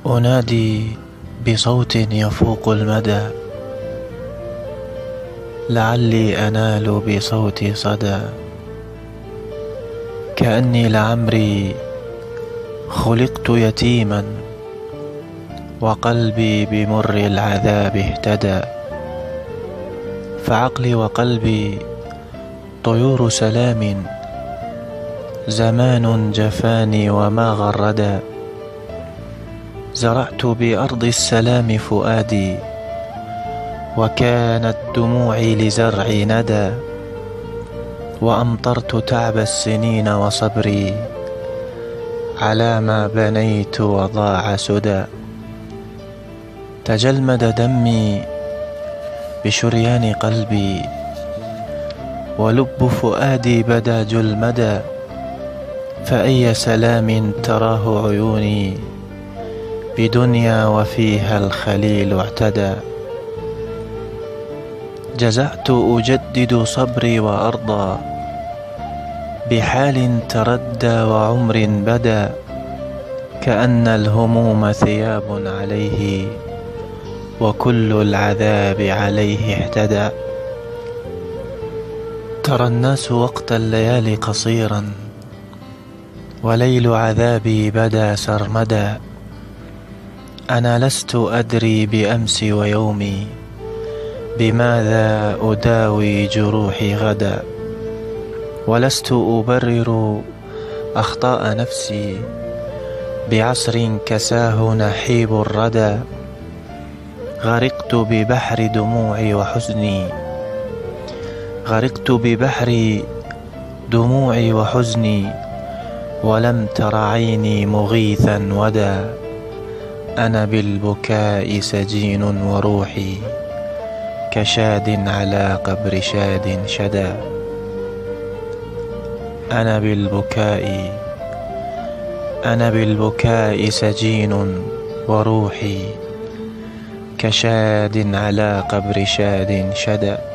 أنادي بصوت يفوق المدى، لعلي أنال بصوتي صدى. كأني لعمري خلقت يتيما، وقلبي بمر العذاب اهتدى. فعقلي وقلبي طيور سلام، زمان جفاني وما غردا. زرعت بأرض السلام فؤادي، وكانت دموعي لزرعي ندى. وأمطرت تعب السنين وصبري على ما بنيت وضاع سدى. تجلمد دمي بشريان قلبي، ولب فؤادي بدا جلمدا. فأي سلام تراه عيوني بدنيا وفيها الخليل اعتدى. جزعت أجدد صبري وأرضى بحال تردى وعمر بدا. كأن الهموم ثياب عليه، وكل العذاب عليه اهتدى. ترى الناس وقت الليالي قصيرا، وليل عذابي بدا سرمدا. أنا لست أدري بأمسي ويومي، بماذا أداوي جروحي غدا. ولست أبرر أخطاء نفسي بعصر كساه نحيب الردى. غرقت ببحر دموعي وحزني، غرقت ببحر دموعي وحزني، ولم تر عيني مغيثا ودا. أنا بالبكاء سجين وروحي كشاد على قبر شاد شدا. أنا بالبكاء سجين وروحي كشاد على قبر شاد شدا.